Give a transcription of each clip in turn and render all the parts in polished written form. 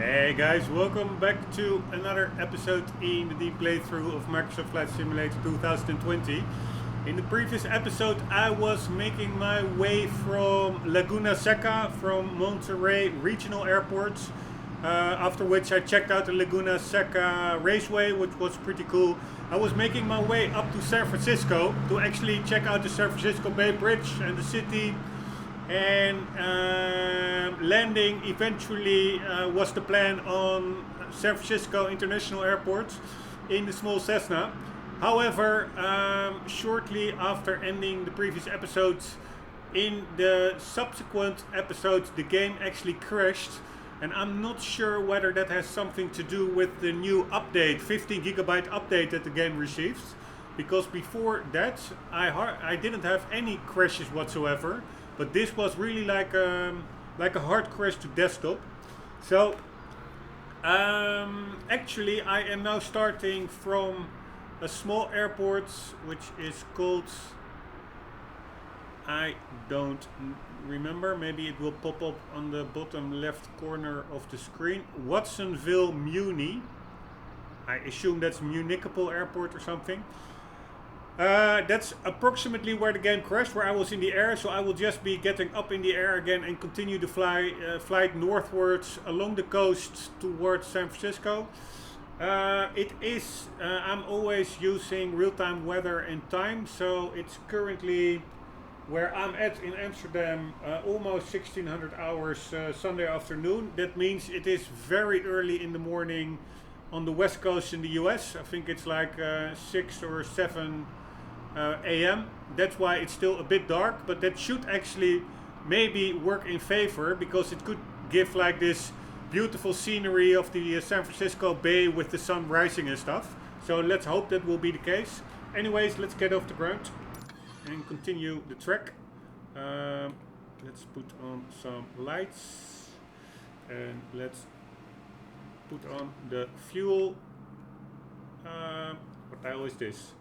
Hey guys, welcome back to another episode in the deep playthrough of Microsoft Flight Simulator 2020. In the previous episode I was making my way from Laguna Seca, from Monterey Regional Airport, after which I checked out the Laguna Seca Raceway, which was pretty cool. I was making my way up to San Francisco to actually check out the San Francisco Bay Bridge and the city. And landing eventually was the plan on San Francisco International Airport in the small Cessna. However, shortly after ending the previous episodes, in the subsequent episodes the game actually crashed, and I'm not sure whether that has something to do with the new update, 15 gigabyte update that the game received, because before that I didn't have any crashes whatsoever. But this was really like a hard crash to desktop. So actually I am now starting from a small airport which is called, I don't remember, maybe it will pop up on the bottom left corner of the screen, Watsonville Muni. I assume that's Municipal Airport or something. That's approximately where the game crashed, where I was in the air, so I will just be getting up in the air again and continue the flight northwards along the coast towards San Francisco. I'm always using real-time weather and time, so it's currently where I'm at in Amsterdam, almost 1600 hours Sunday afternoon. That means it is very early in the morning on the west coast in the US. I think it's like 6 or 7 AM. That's why it's still a bit dark, but that should actually maybe work in favor, because it could give like this beautiful scenery of the San Francisco Bay with the sun rising and stuff. So let's hope that will be the case. Anyways, let's get off the ground and continue the trek. Let's put on some lights and let's put on the fuel. What the hell is this?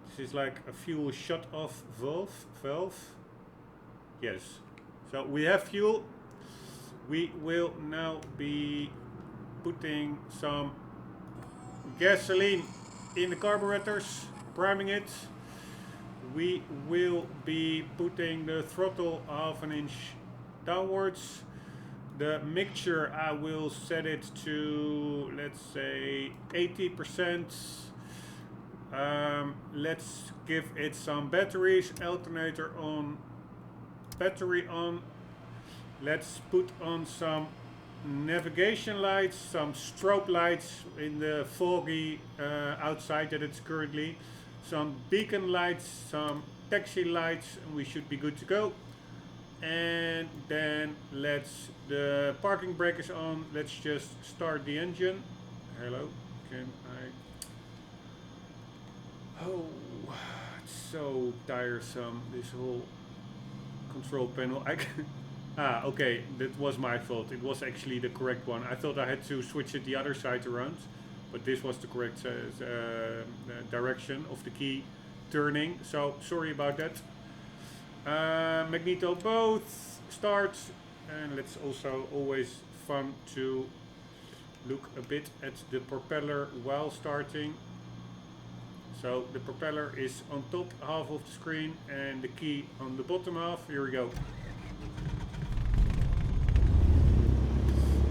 This is like a fuel shut-off valve. Yes. So we have fuel. We will now be putting some gasoline in the carburetors, priming it. We will be putting the throttle half an inch downwards. The mixture, I will set it to, let's say, 80%. Let's give it some batteries, alternator on, battery on. Let's put on some navigation lights, some strobe lights in the foggy outside that it's currently, some beacon lights, some taxi lights, and we should be good to go. And then the parking brake is on. Let's just start the engine. Hello, can I? Oh, it's so tiresome, this whole control panel. Okay, that was my fault. It was actually the correct one. I thought I had to switch it the other side around, but this was the correct direction of the key turning. So sorry about that. Magneto both start, and let's also always fun to look a bit at the propeller while starting. So the propeller is on top half of the screen and the key on the bottom half. Here we go.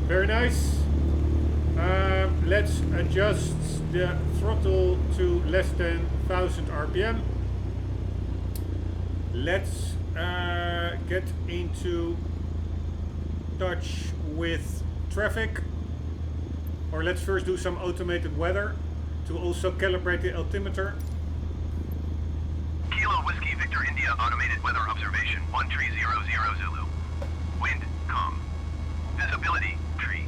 Very nice. Let's adjust the throttle to less than 1000 RPM. Let's get into touch with traffic, or let's first do some automated weather to also calibrate the altimeter. Kilo Whiskey Victor India automated weather observation 1300 Zulu. Wind calm. Visibility tree.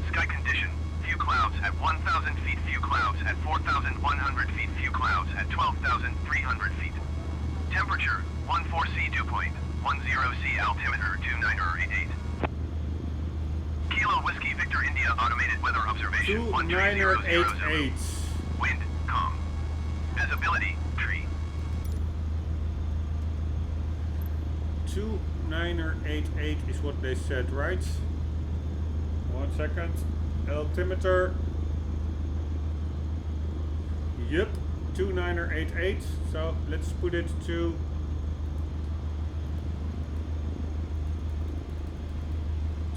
Sky condition few clouds at 1000 feet, few clouds at 4100 feet, few clouds at 12,300 feet. Temperature 14C dew point, 10C altimeter 2988. Kilo Whiskey Victor India automated weather observation 2988. Wind calm. Visibility tree. 2988 is what they said, right? 1 second. Altimeter. Yup, 2988. So let's put it to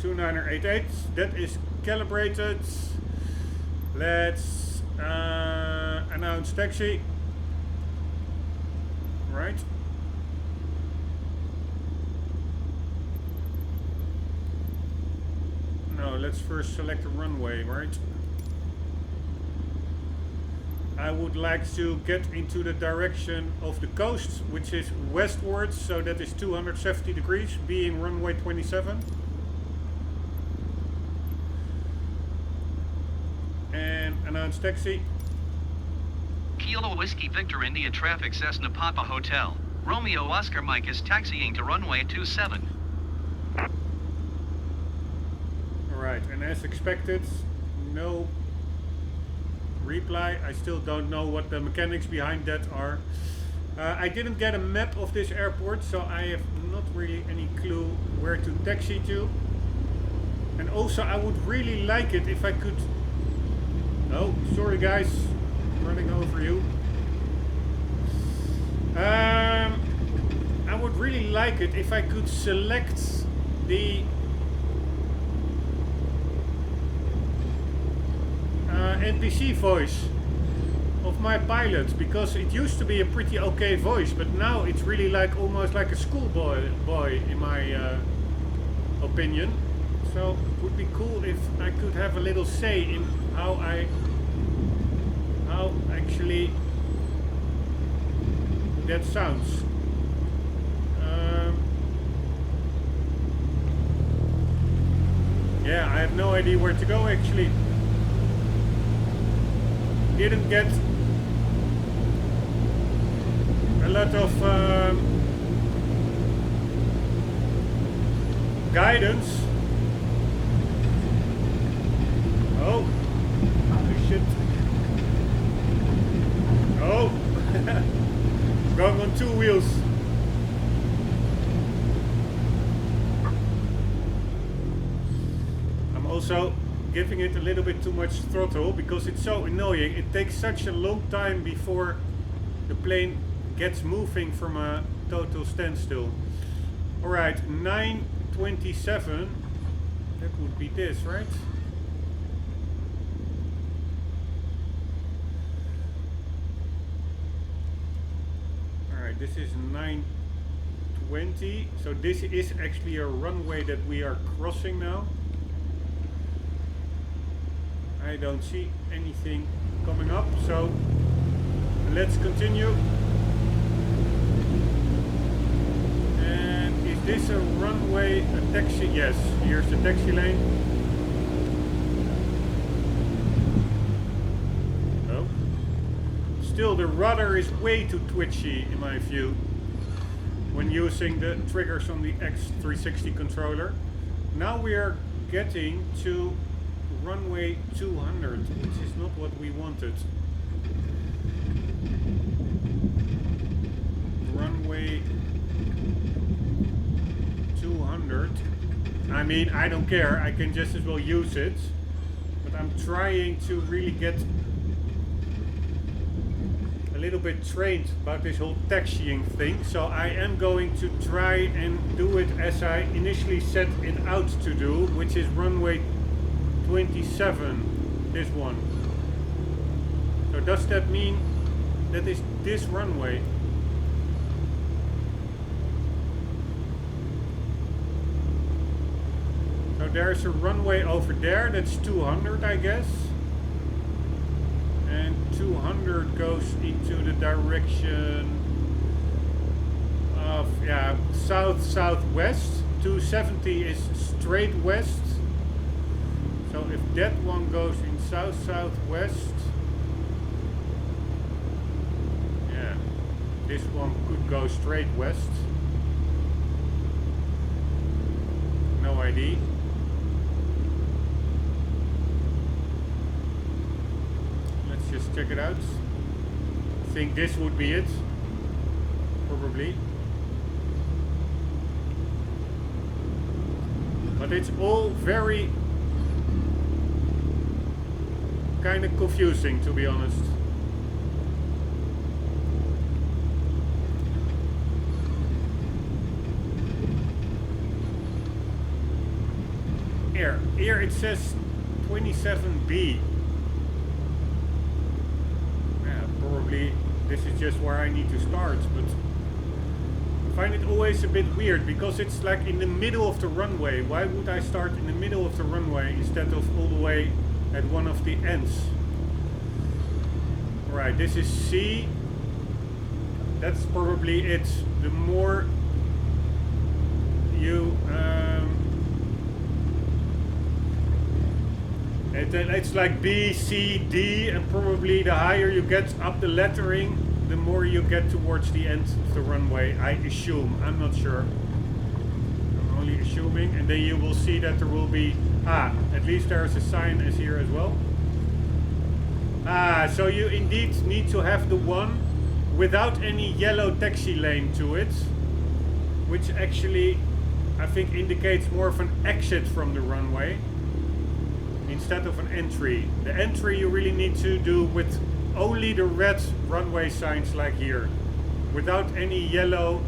2988. That is calibrated. Let's announce taxi. Right. No, let's first select a runway, right? I would like to get into the direction of the coast, which is westwards, so that is 270 degrees, being runway 27. And announce taxi. Kilo Whiskey Victor India Traffic Cessna Papa Hotel. Romeo Oscar Mike is taxiing to runway 27. Alright, and as expected, no reply. I still don't know what the mechanics behind that are. I didn't get a map of this airport, so I have not really any clue where to taxi to. And also I would really like it if I could... Oh, sorry guys, running over you. I would really like it if I could select the NPC voice of my pilot, because it used to be a pretty okay voice, but now it's really like almost like a schoolboy in my opinion. So it would be cool if I could have a little say in how actually that sounds. Yeah, I have no idea where to go actually. Didn't get a lot of guidance. Oh, shit. Oh, going on 2 wheels. I'm also giving it a little bit too much throttle because it's so annoying. It takes such a long time before the plane gets moving from a total standstill. Alright, 927. That would be this, right? Alright, this is 920. So this is actually a runway that we are crossing now. I don't see anything coming up, so let's continue. And is this a runway, a taxi? Yes, here's the taxi lane. Oh. Still, the rudder is way too twitchy in my view when using the triggers on the X360 controller. Now we are getting to runway 200, which is not what we wanted. Runway 200. I mean, I don't care, I can just as well use it, but I'm trying to really get a little bit trained about this whole taxiing thing, so I am going to try and do it as I initially set it out to do, which is runway 27, this one. So does that mean that is this runway? So there's a runway over there, that's 200 I guess. And 200 goes into the direction of, yeah, south-southwest. 270 is straight west. So if that one goes in south-southwest, yeah, this one could go straight west. No idea. Let's just check it out. I think this would be it, probably. But it's all very kind of confusing, to be honest. Here it says 27B. Yeah, probably this is just where I need to start, but I find it always a bit weird because it's like in the middle of the runway. Why would I start in the middle of the runway instead of all the way at one of the ends? Alright, this is C. That's probably it. The more you it's like B, C, D, and probably the higher you get up the lettering, the more you get towards the end of the runway, I assume. I'm not sure. I'm only assuming. And then you will see that there will be, at least there's a sign as here as well. So you indeed need to have the one without any yellow taxi lane to it, which actually I think indicates more of an exit from the runway instead of an entry. The entry you really need to do with only the red runway signs like here, without any yellow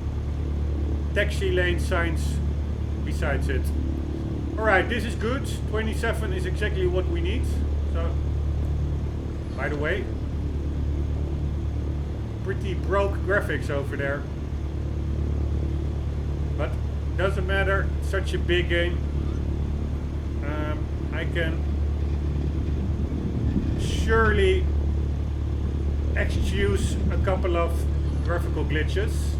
taxi lane signs besides it. Alright, this is good. 27 is exactly what we need. So, by the way, pretty broke graphics over there. But doesn't matter, such a big game. I can surely excuse a couple of graphical glitches.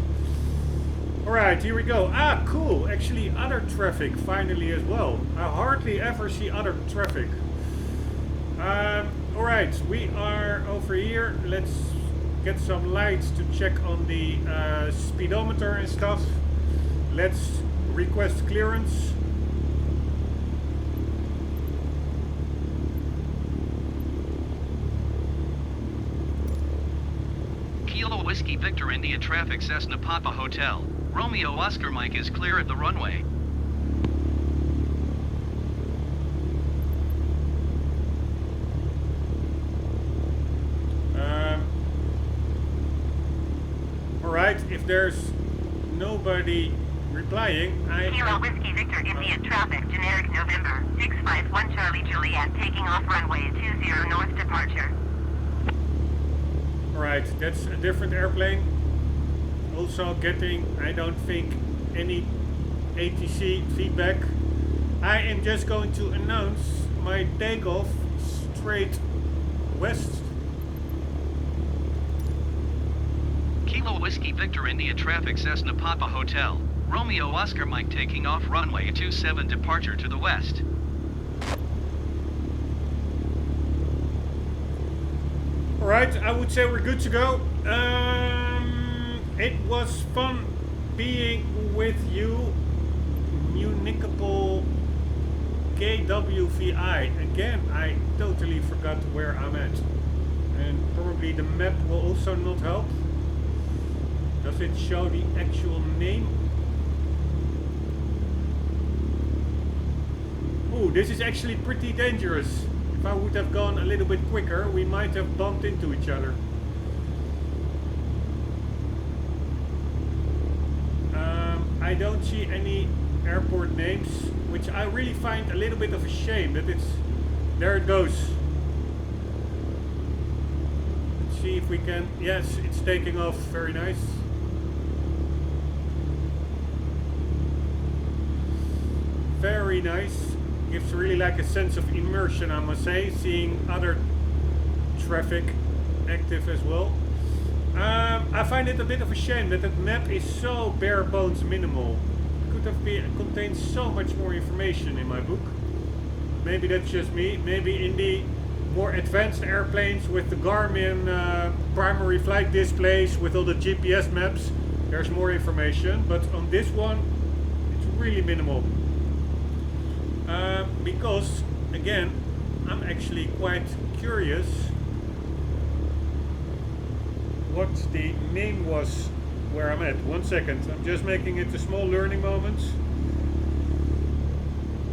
Alright, here we go. Cool. Actually, other traffic finally as well. I hardly ever see other traffic. Alright, we are over here. Let's get some lights to check on the speedometer and stuff. Let's request clearance. Kilo Whiskey Victor India traffic Cessna Papa Hotel. Romeo Oscar Mike is clear at the runway. Alright, if there's nobody replying, Kilo Whiskey Victor India traffic generic November 651 Charlie Juliet taking off runway 20 north departure. Alright, that's a different airplane. Also getting, I don't think, any ATC feedback. I am just going to announce my takeoff straight west. Kilo Whiskey Victor India traffic Cessna Papa Hotel. Romeo Oscar Mike taking off runway 27 departure to the west. Alright, I would say we're good to go. It was fun being with you, municipal KWVI. Again, I totally forgot where I'm at. And probably the map will also not help. Does it show the actual name? Ooh, this is actually pretty dangerous. If I would have gone a little bit quicker, we might have bumped into each other. I don't see any airport names, which I really find a little bit of a shame that it's... There it goes. Let's see if we can... Yes, it's taking off. Very nice. Very nice. Gives really like a sense of immersion, I must say, seeing other traffic active as well. I find it a bit of a shame that map is so bare bones minimal. It could have contained so much more information in my book. Maybe that's just me. Maybe in the more advanced airplanes with the Garmin primary flight displays with all the GPS maps, there's more information. But on this one, it's really minimal. Because, again, I'm actually quite curious what the name was where I'm at. 1 second, I'm just making it a small learning moment.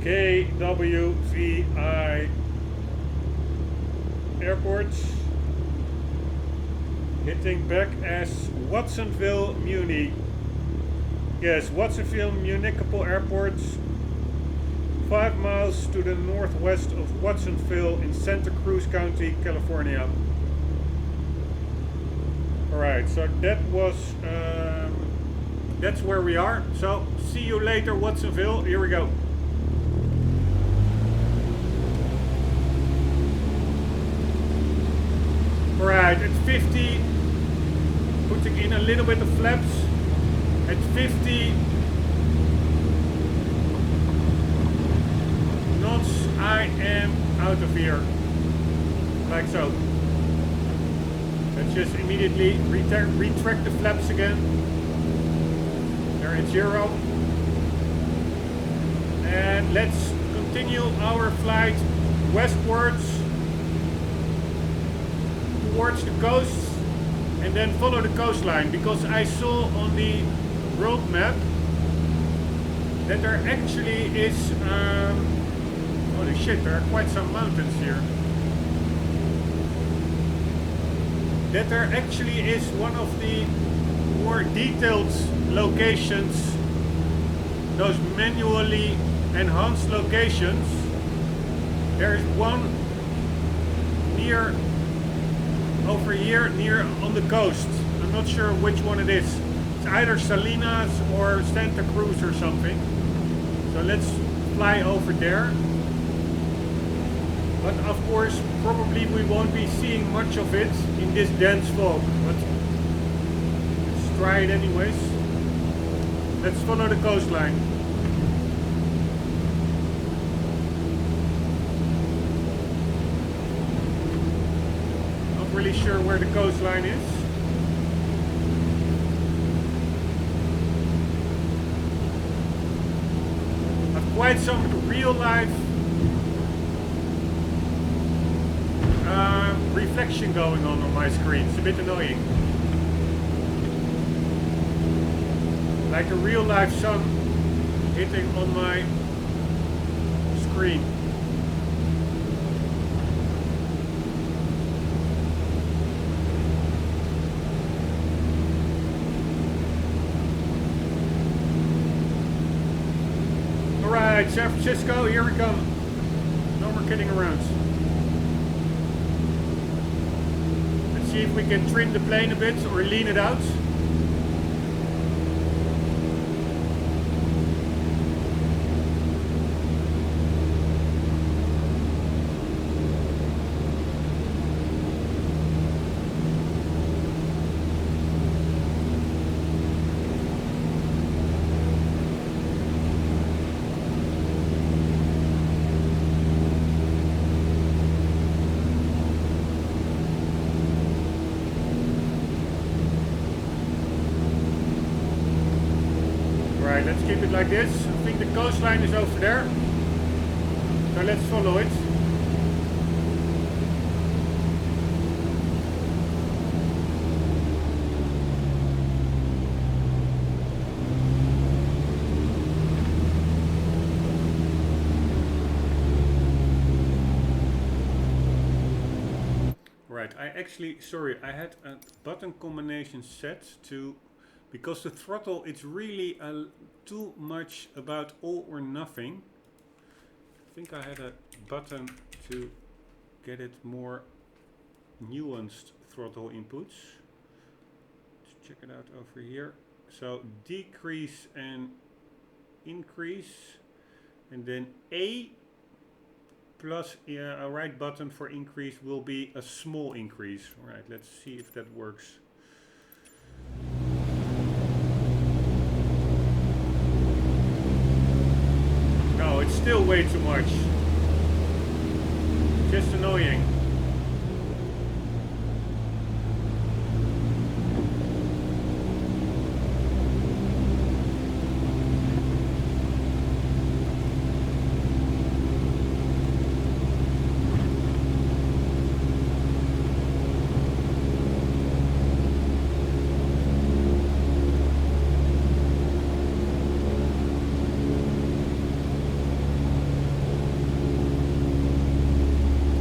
KWVI airports. Hitting back as Watsonville Muni. Yes, Watsonville Municipal Airport. 5 miles to the northwest of Watsonville in Santa Cruz County, California. Alright, so that was that's where we are. So see you later, Watsonville. Here we go. Alright, at 50, putting in a little bit of flaps. At 50 knots, I am out of here. Like so. Let's just immediately retract the flaps again. They're at 0. And let's continue our flight westwards towards the coast and then follow the coastline, because I saw on the world map that there actually is holy shit, there are quite some mountains here. That there actually is one of the more detailed locations, those manually enhanced locations. There is one near over here, near on the coast. I'm not sure which one it is. It's either Salinas or Santa Cruz or something. So let's fly over there. But of course, probably we won't be seeing much of it in this dense fog. But let's try it anyways. Let's follow the coastline. Not really sure where the coastline is. But quite some real life reflection going on my screen. It's a bit annoying. Like a real life sun hitting on my screen. Alright, San Francisco, here we come. No more kidding around. See if we can trim the plane a bit or lean it out. Let's keep it like this. I think the coastline is over there. So let's follow it. Right, I actually, sorry, I had a button combination set to, because the throttle, it's really too much about all or nothing. I think I had a button to get it more nuanced throttle inputs. Let's check it out over here. So decrease and increase, and then A plus a right button for increase will be a small increase. All right, let's see if that works. No, it's still way too much. Just annoying.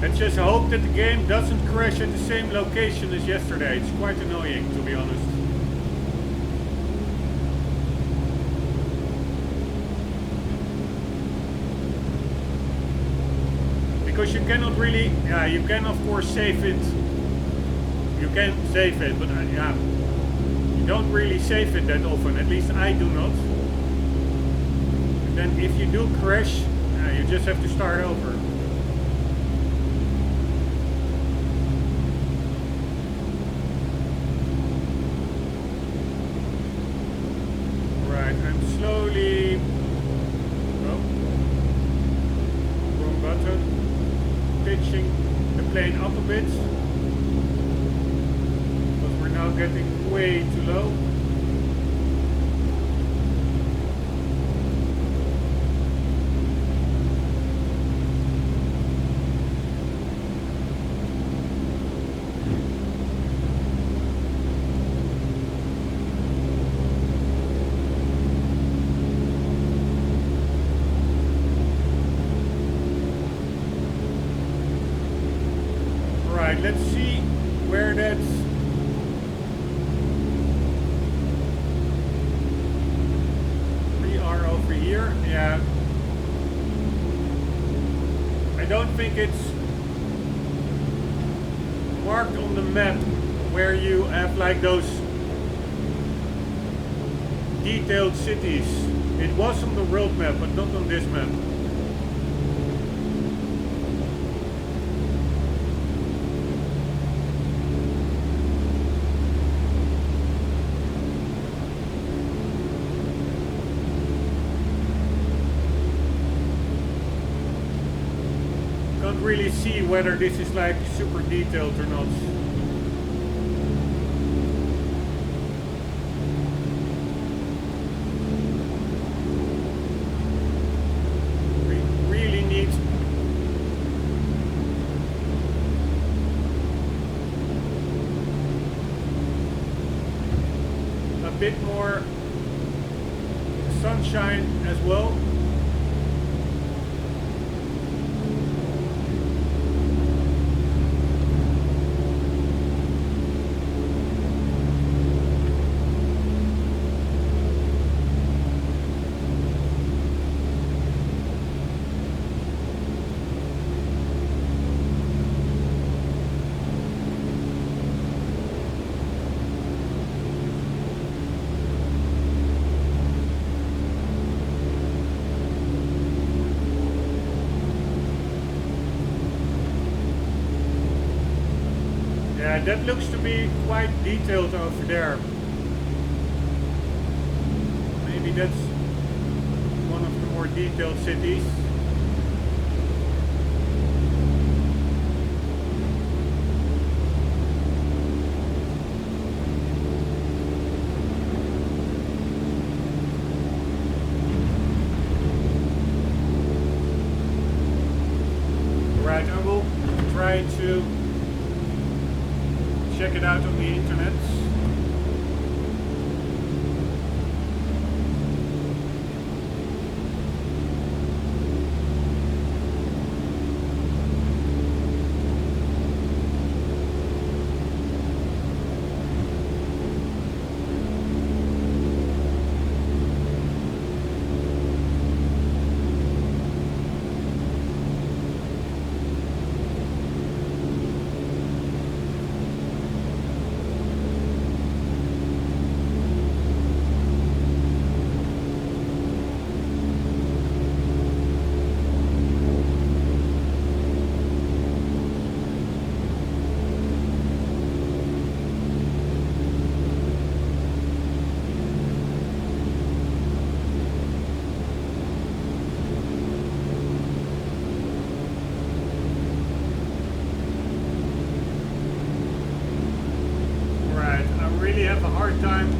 Let's just hope that the game doesn't crash at the same location as yesterday. It's quite annoying, to be honest. Because you cannot really, yeah, you can of course save it. You can save it, but yeah, you don't really save it that often. At least I do not. And then if you do crash, you just have to start over. Right, I'm slowly. Oh, wrong button. Pitching the plane up a bit. But we're now getting way too low. Right, let's see where that's. We are over here, yeah. I don't think it's marked on the map where you have like those detailed cities. It was on the world map, but not on this map. Can't really see whether this is like super detailed or not. We really need a bit more sunshine as well. Yeah, that looks to be quite detailed over there. Maybe that's one of the more detailed cities. Right, I will try to check it out on the internet. Have a hard time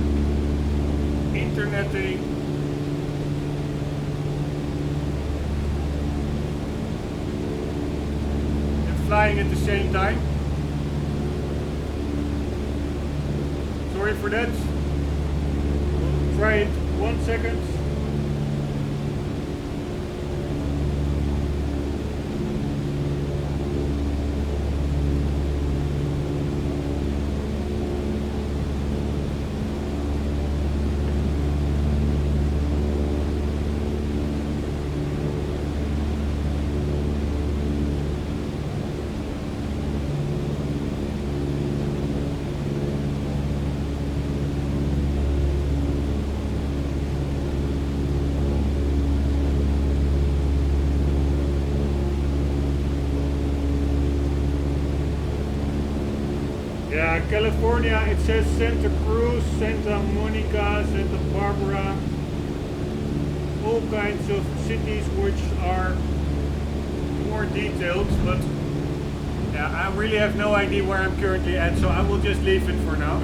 interneting and flying at the same time. Sorry for that. We'll try it 1 second. Yeah, California, it says Santa Cruz, Santa Monica, Santa Barbara, all kinds of cities which are more detailed, but yeah, I really have no idea where I'm currently at, so I will just leave it for now.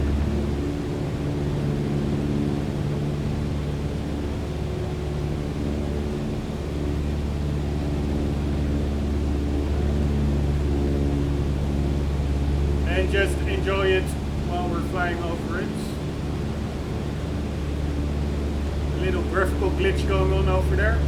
And just enjoy it while we're flying over it. A little graphical glitch going on over there.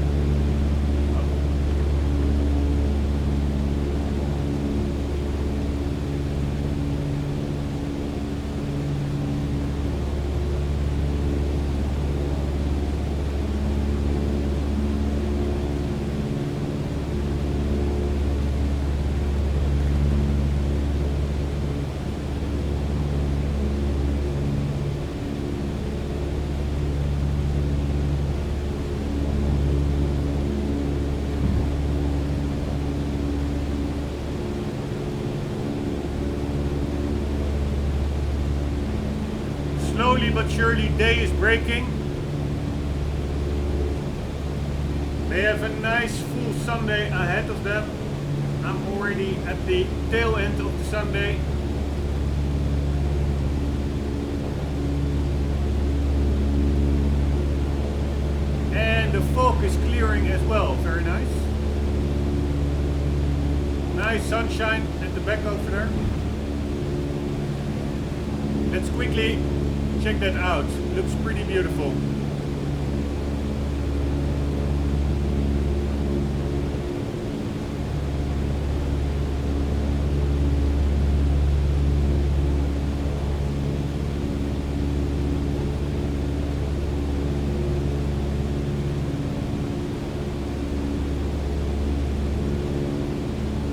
Slowly but surely day is breaking. They have a nice full Sunday ahead of them. I'm already at the tail end of the Sunday. And the fog is clearing as well, very nice. Nice sunshine at the back over there. Let's quickly check that out. Looks pretty beautiful.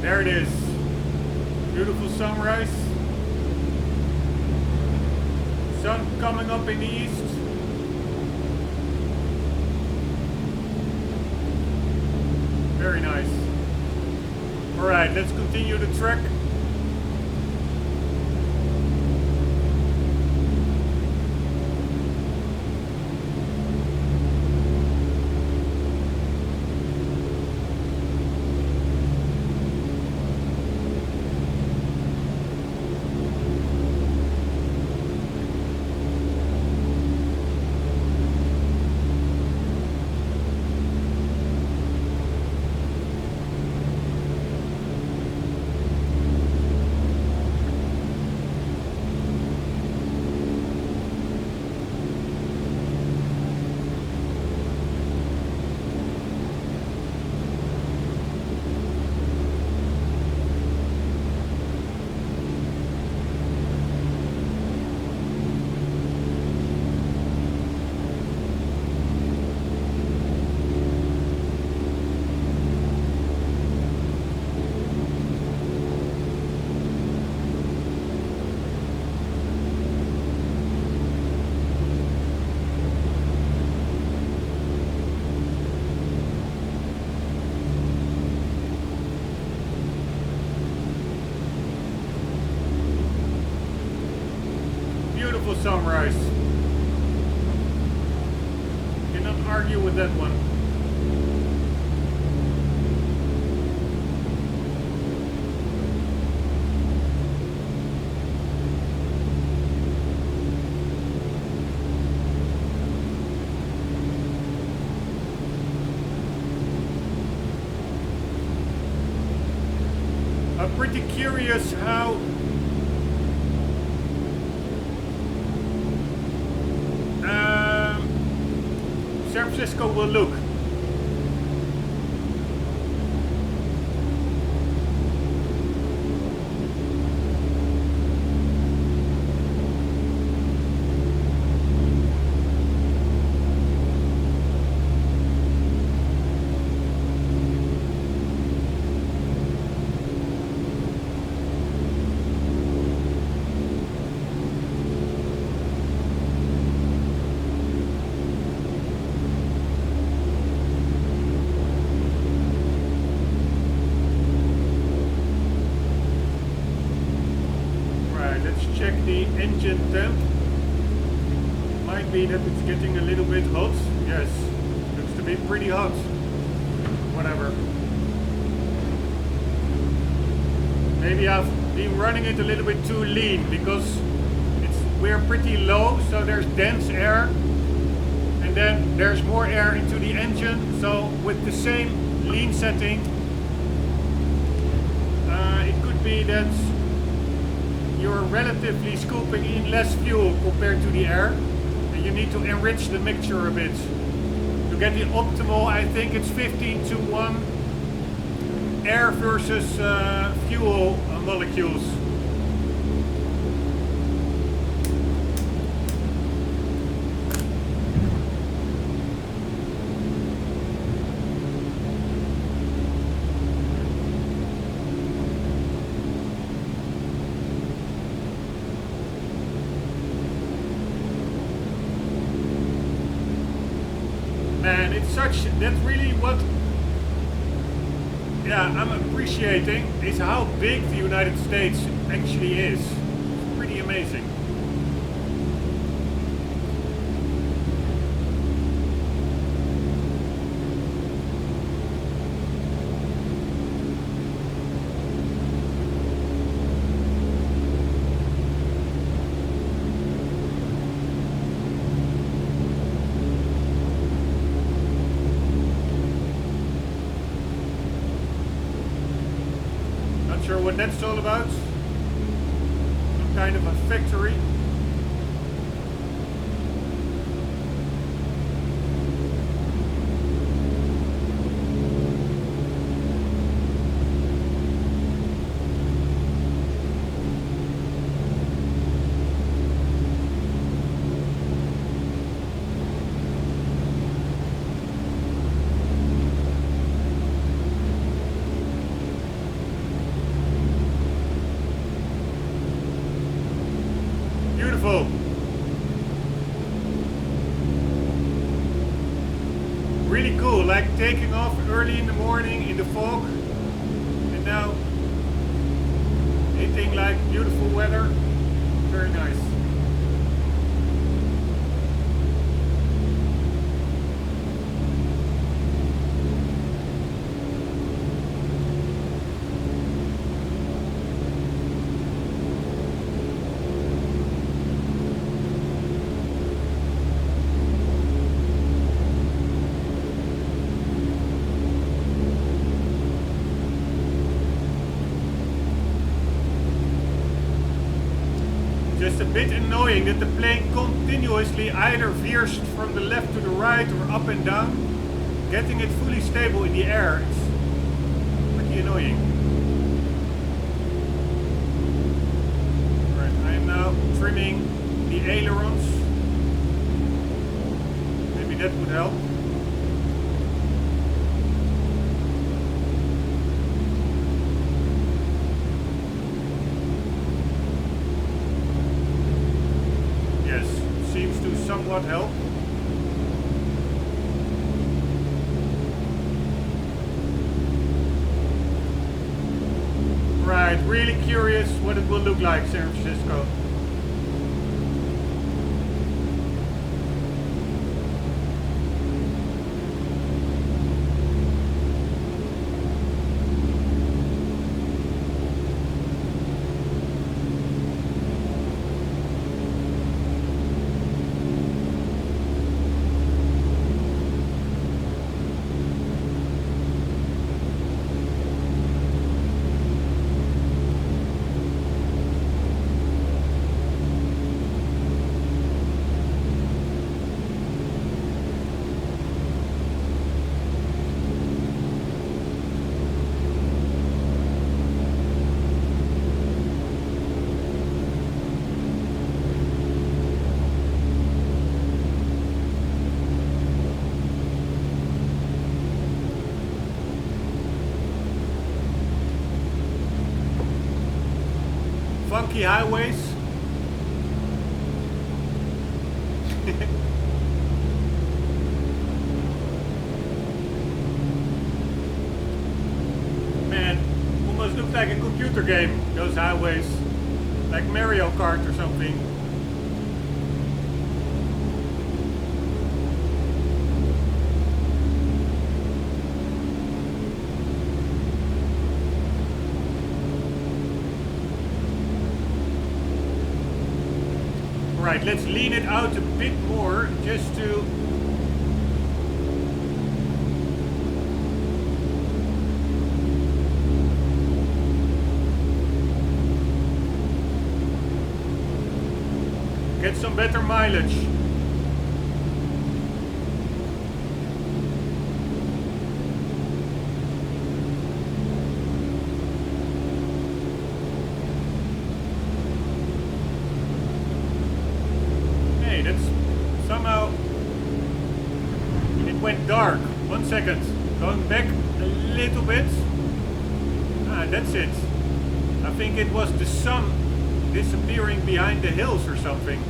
There it is. Beautiful sunrise. Sun coming up in the east. Very nice. Alright, let's continue the trek. Beautiful sunrise. Cannot argue with that one. I'm pretty curious how San Francisco will look. check the engine temp. Might be that it's getting a little bit hot. Yes, looks to be pretty hot. Whatever. Maybe I've been running it a little bit too lean because we're pretty low, so there's dense air, and then there's more air into the engine. So with the same lean setting, it could be that you're relatively scooping in less fuel compared to the air, and you need to enrich the mixture a bit to get the optimal. I think it's 15 to 1 air versus fuel molecules. Man, it's such, that's really what, yeah, I'm appreciating is how big the United States actually is. It's pretty amazing. What that's all about. Some kind of a factory. Really cool, like taking off early in the morning in the fog and now hitting like beautiful weather. Very nice. Just a bit annoying that the plane continuously either veers from the left to the right or up and down. Getting it fully stable in the air is pretty annoying. Right, I am now trimming the ailerons. Maybe that would help. Somewhat help. Right, really curious what it will look like, San Francisco. Funky highways. Man, almost looks like a computer game, those highways. Like Mario Kart or something. Right, let's lean it out a bit more just to get some better mileage. Hey, that's somehow it went dark. 1 second. Going back a little bit. Ah, that's it. I think it was the sun disappearing behind the hills or something.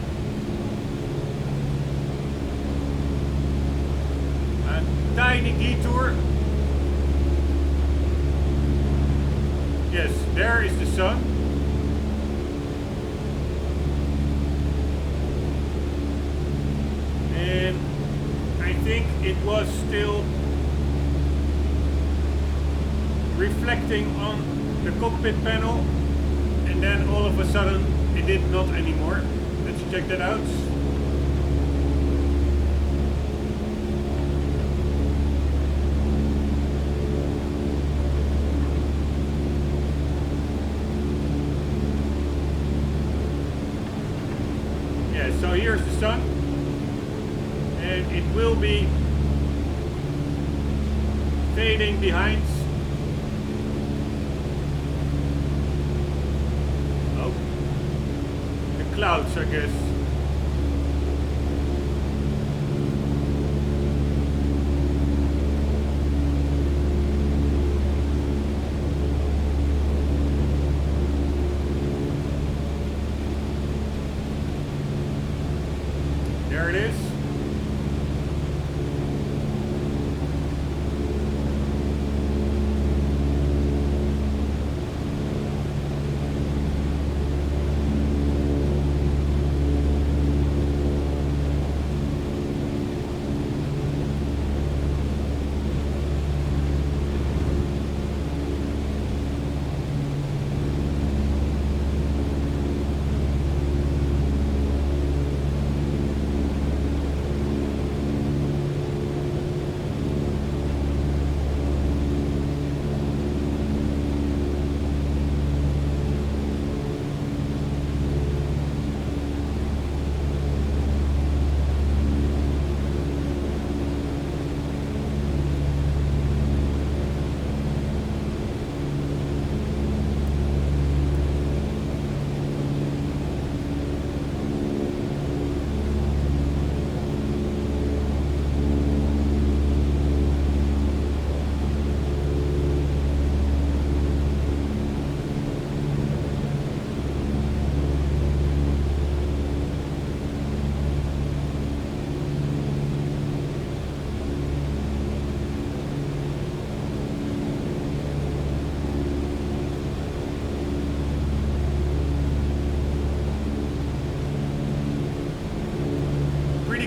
A tiny detour. Yes, there is the sun. And I think it was still reflecting on the cockpit panel. And then all of a sudden it did not anymore. Let's check that out. Yeah, so here's the sun. And it will be fading behind. Clouds, I guess. There it is.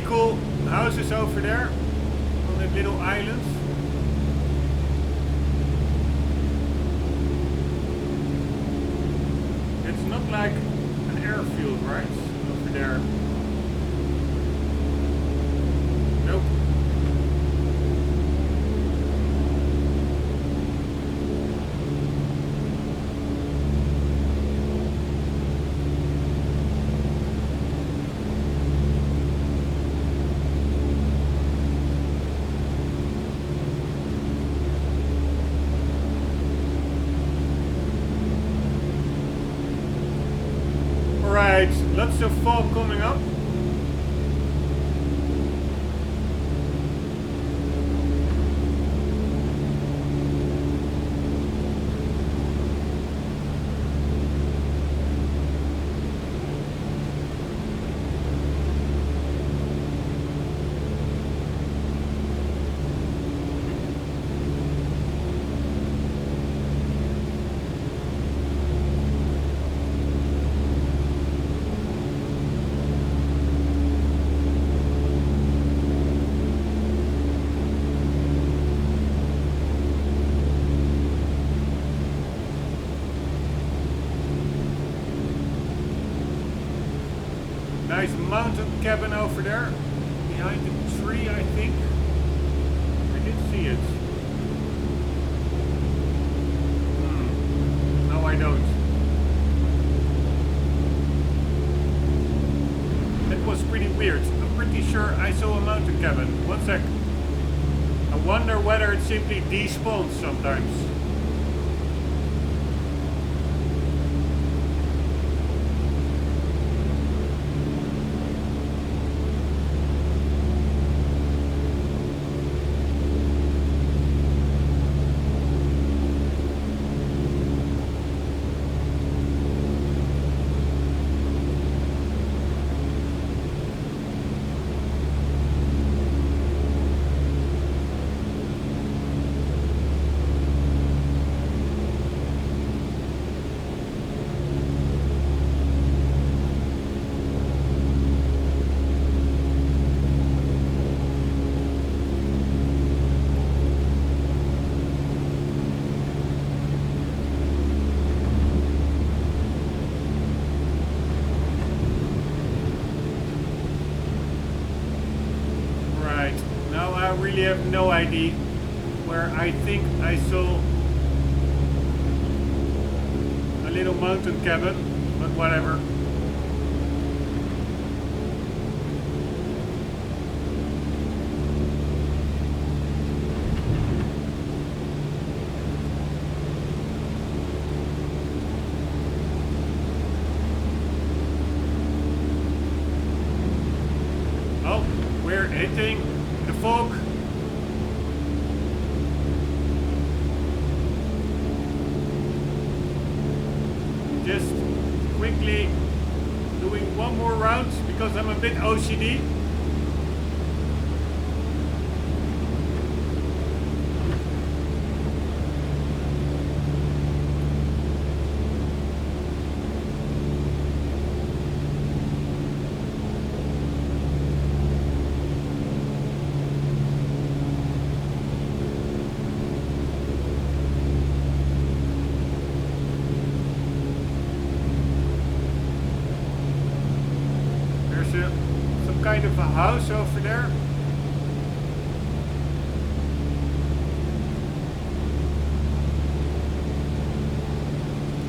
Cool houses over there on that little island. It's not like an airfield, right? Over there. Nope. Alright, lots of fog coming up. Nice mountain cabin over there. Behind the tree, I think. I did see it. No, I don't. That was pretty weird. I'm pretty sure I saw a mountain cabin. One sec. I wonder whether it simply despawns sometimes. I really have no idea where I think I saw a little mountain cabin, but whatever. Oh, we're hitting the fog. Just quickly doing one more round because I'm a bit OCD. Some kind of a house over there.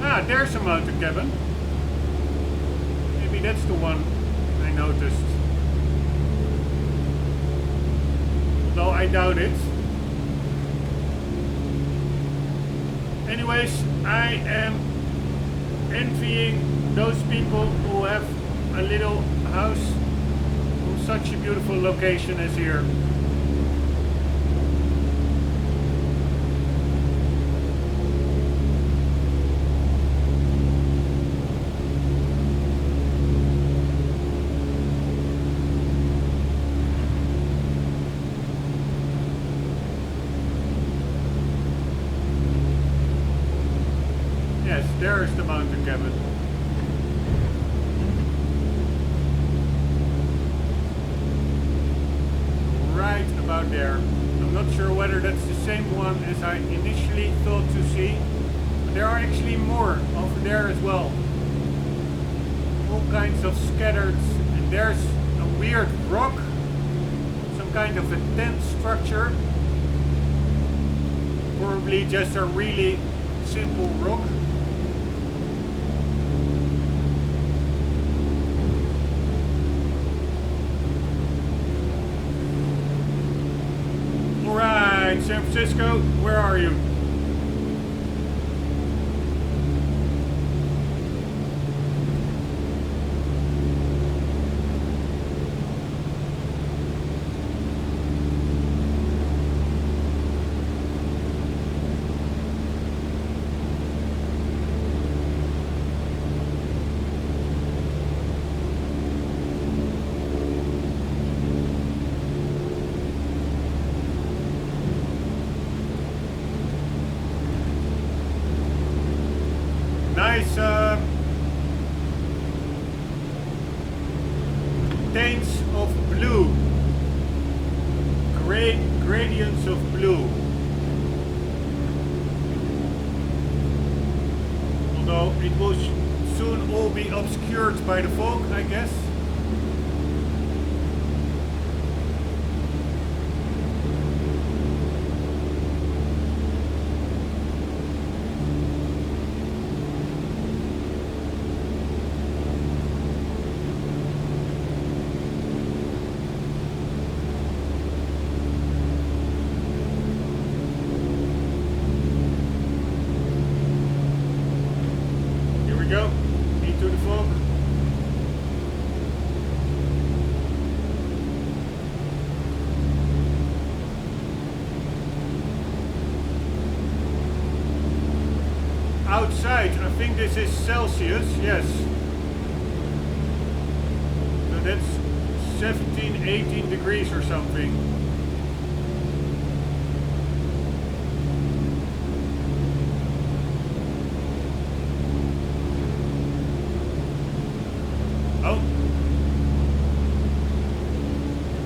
Ah, there's a mountain cabin. Maybe that's the one I noticed. Though I doubt it. Anyways, I am envying those people who have a little house on such a beautiful location as here. Yes, there is the mountain cabin. Right about there. I'm not sure whether that's the same one as I initially thought to see, but there are actually more over there as well. All kinds of scattered, and there's a weird rock, some kind of a tent structure, probably just a really simple rock. Alright, San Francisco, where are you? Nice tints of blue, great gradients of blue. Although it will soon all be obscured by the fog, I guess. outside. I think this is Celsius, yes. So that's 17, 18 degrees or something. Oh.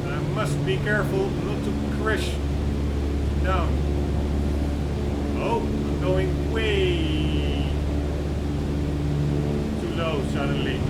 I must be careful not to crash down. Oh, I'm going way too low suddenly.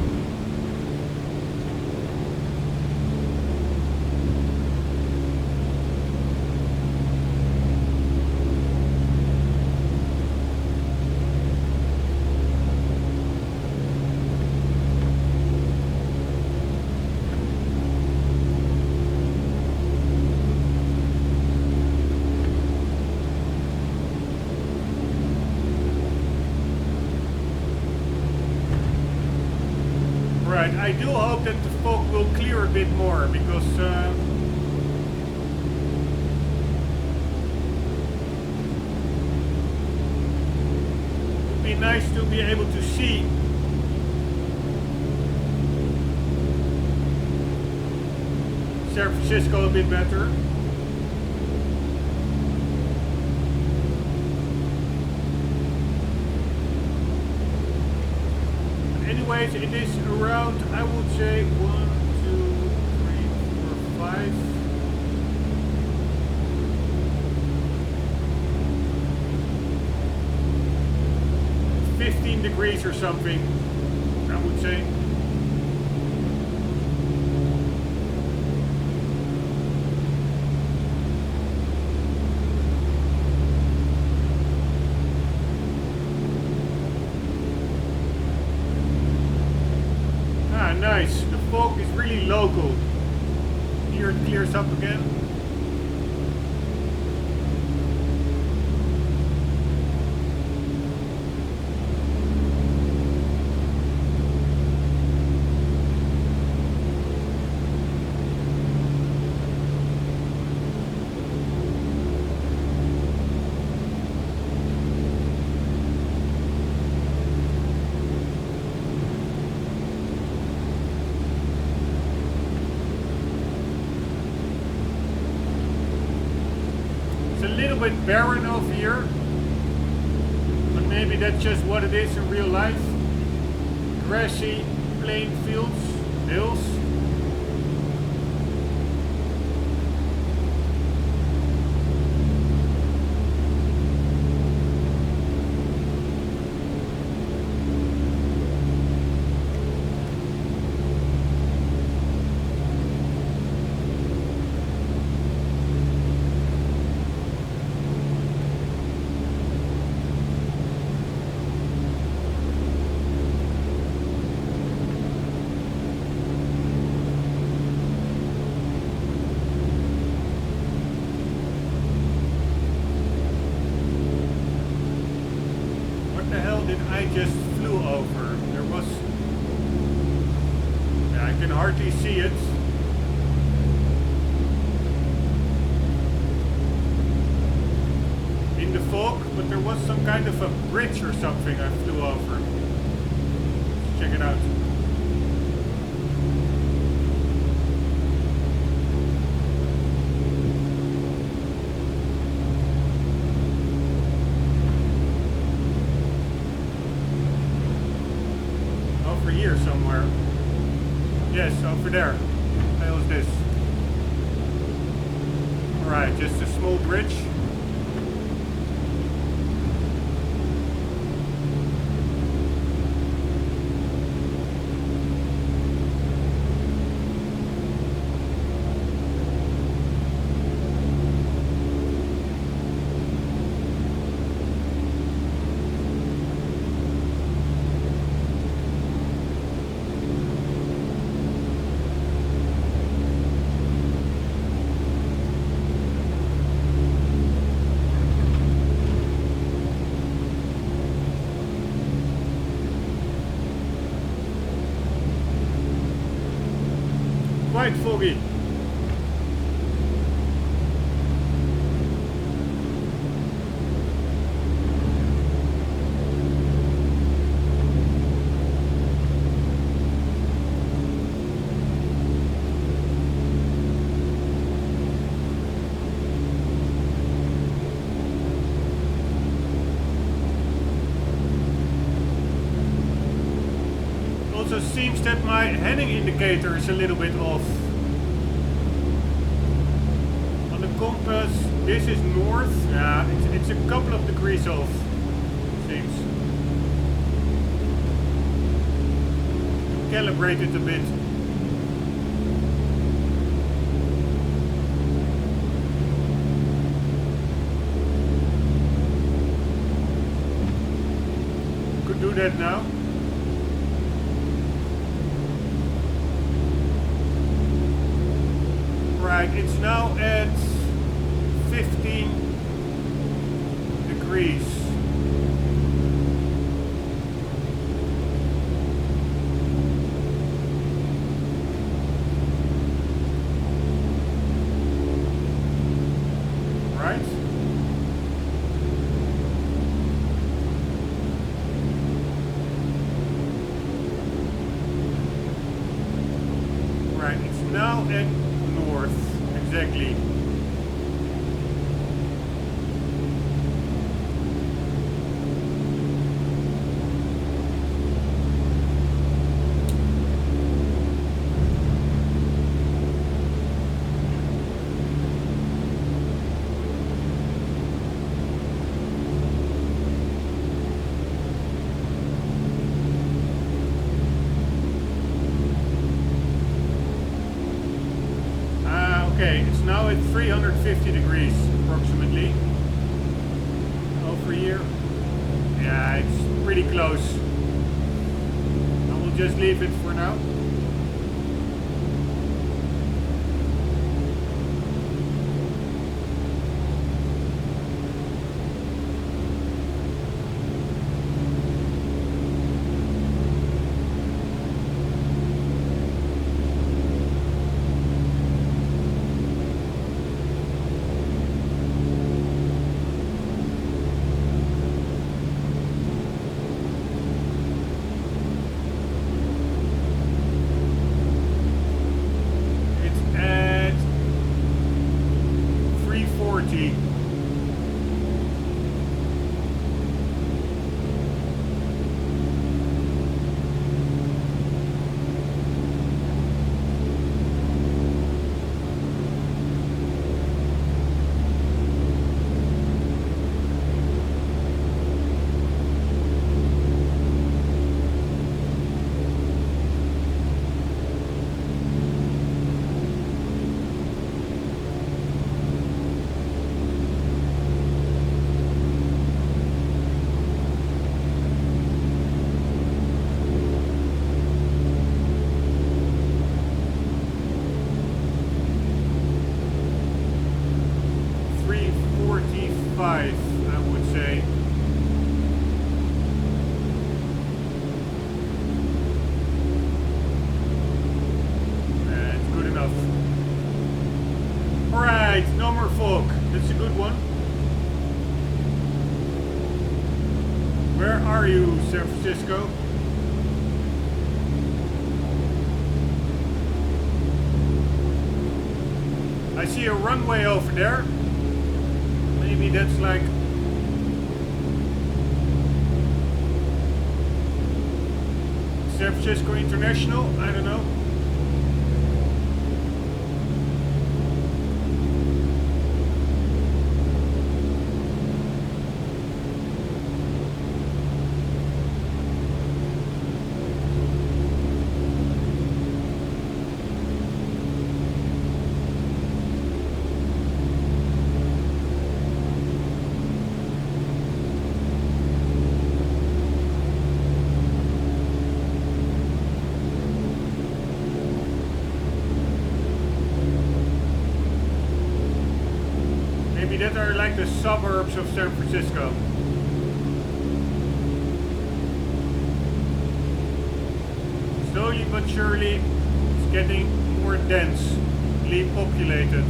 I do hope that the fog will clear a bit more, because it would be nice to be able to see San Francisco a bit better. Anyways, it is around, I would say, 1, 2, 3, 4, 5, 15 degrees or something, I would say. Nice, the fog is really local. Here it clears up again. Bit barren over here, but maybe that's just what it is in real life. Grassy, plain fields, hills. I just flew over. There was... Yeah, I can hardly see it. In the fog, but there was some kind of a bridge or something I flew over. Let's check it out. Here somewhere. Yes, over there. What the hell is this? Alright, just a small bridge. Quite foggy. also seems that my heading indicator is a little bit off. On the compass, this is north. Yeah, it's a couple of degrees off, seems. Calibrate it a bit. Could do that now. Right, it's now at 15 degrees. Right? Right, it's now at north, exactly. Okay, it's now at 350 degrees approximately. Over here. Yeah, it's pretty close. I will just leave it for now. I would say. That's good enough. Alright, no more fog. That's a good one. Where are you, San Francisco? I see a runway over there. Maybe that's like San Francisco International, I don't know. That are like the suburbs of San Francisco. Slowly but surely it's getting more densely populated.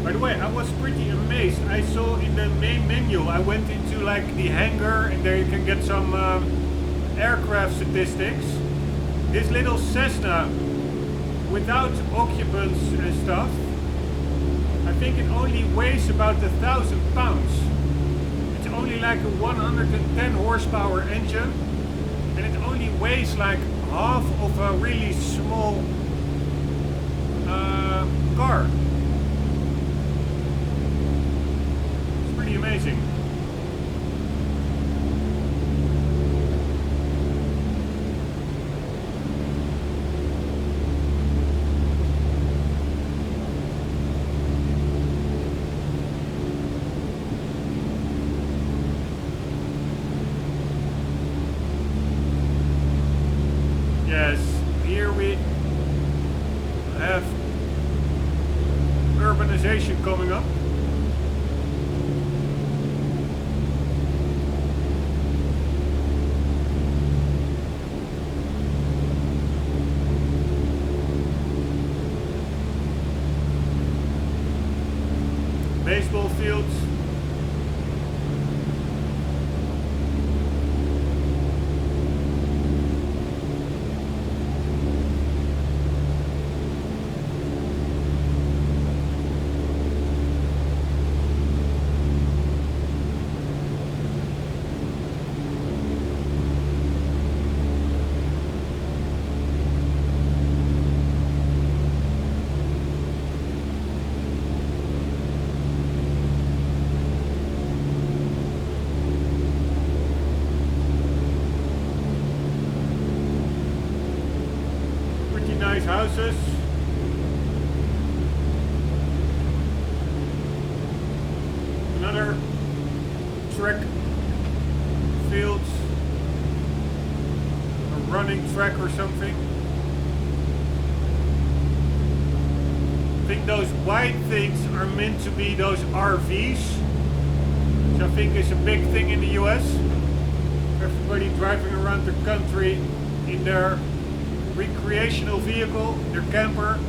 By the way, I was pretty amazed. I saw in the main menu, I went into like the hangar and there you can get some aircraft statistics. This little Cessna without occupants and stuff, I think it only weighs about 1,000 pounds. It's only like a 110 horsepower engine and it only weighs like half of a really small car. It's pretty amazing. Yes, here we have urbanization coming up. Baseball fields. Nice houses. Another track fields, a running track or something. I think those white things are meant to be those RVs, which I think is a big thing in the US. Everybody driving around the country in their recreational vehicle, their camper.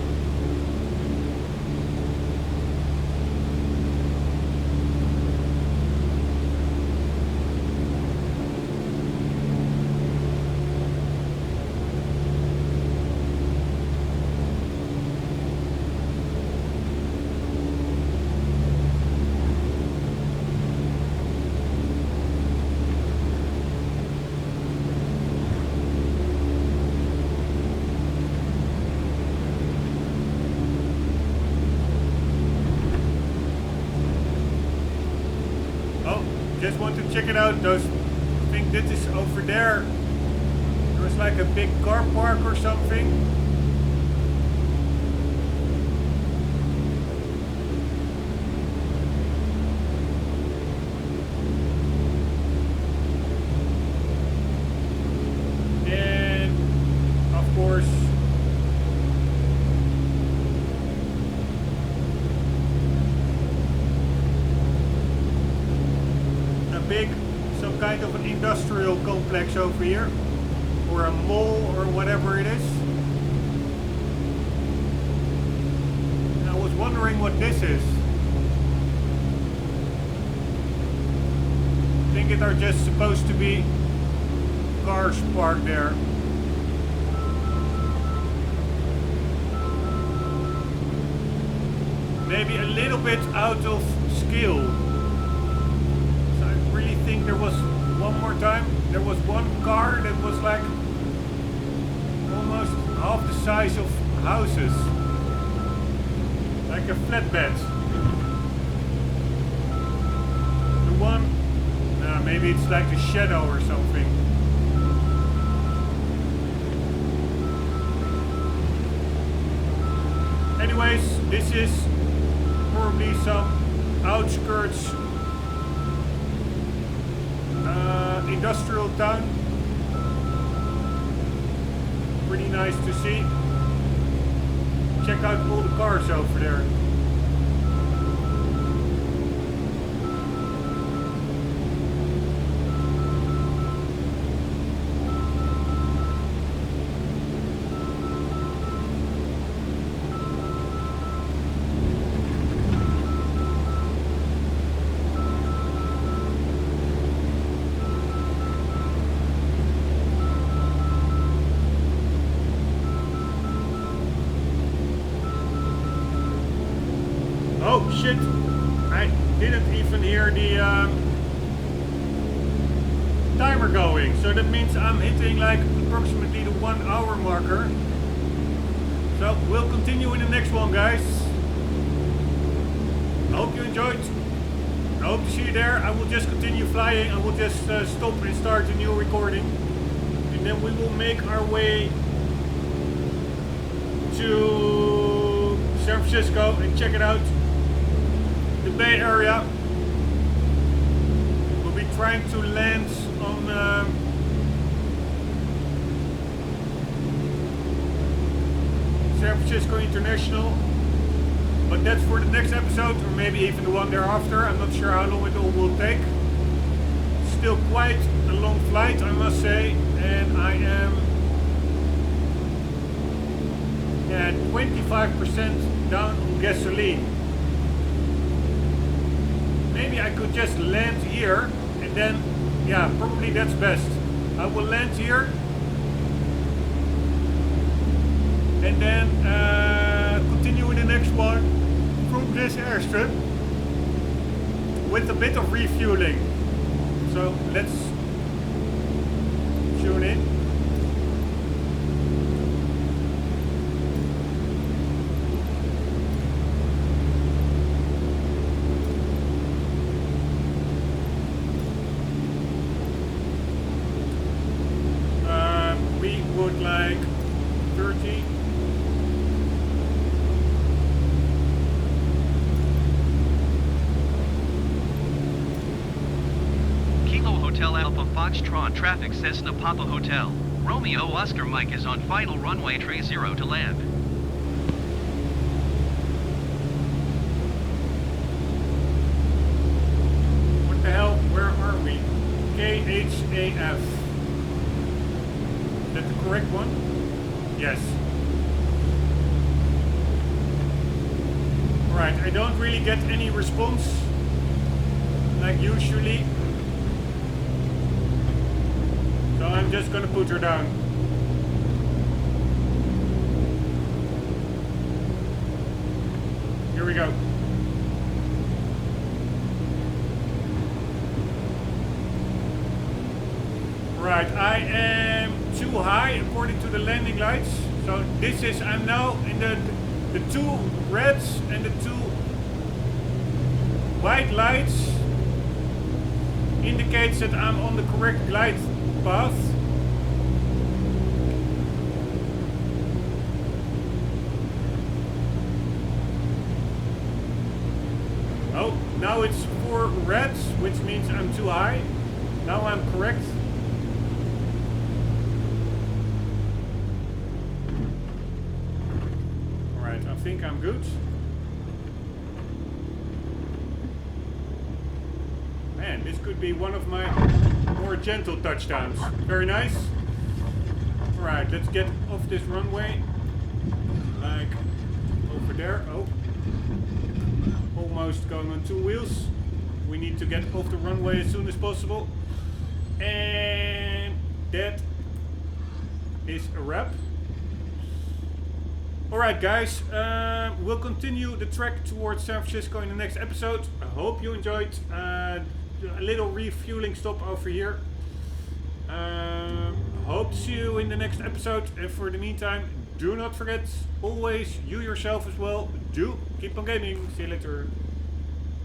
Just want to check it out. Those, I think this is over there. There was like a big car park or something. And of course, some kind of an industrial complex over here, or a mall or whatever it is. And I was wondering what this is. I think it are just supposed to be cars parked there. Maybe a little bit out of scale. I think there was one more time, there was one car that was like almost half the size of houses, like a flatbed. The one, maybe it's like a shadow or something. Anyways, this is probably some outskirts industrial town. Pretty nice to see. Check out all the cars over there. shit, I didn't even hear the timer going. So that means I'm hitting like approximately the 1 hour marker. So we'll continue in the next one, guys. I hope you enjoyed. I hope to see you there. I will just continue flying. I will just stop and start a new recording. And then we will make our way to San Francisco and check it out. The Bay Area. We'll be trying to land on San Francisco International. But that's for the next episode, or maybe even the one thereafter. I'm not sure how long it all will take. Still quite a long flight, I must say. And I am at 25% down on gasoline. Maybe I could just land here and then, yeah, probably that's best. I will land here and then continue with the next one from this airstrip with a bit of refueling. So let's tune in. We would like 30. Hotel Alpha Foxtrot traffic Cessna Papa Hotel. Romeo Oscar Mike is on final runway 30 to land. What the hell? Where are we? KHAF. Is that the correct one? Yes. Alright, I don't really get any response like usually. So I'm just gonna put her down. Here we go. Right, I am too high according to the landing lights. So this is, I'm now in the two reds and the two white lights indicates that I'm on the correct glide path. Oh, now it's 4 reds, which means I'm too high. Now I'm correct. Alright, I think I'm good. Man, this could be one of my more gentle touchdowns. Very nice. Alright, let's get off this runway. Like over there. Oh. Almost going on 2 wheels. We need to get off the runway as soon as possible. And that is a wrap. Alright guys, we'll continue the trek towards San Francisco in the next episode. I hope you enjoyed a little refueling stop over here. Hope to see you in the next episode, and for the meantime, do not forget, always you yourself as well, do keep on gaming. See you later.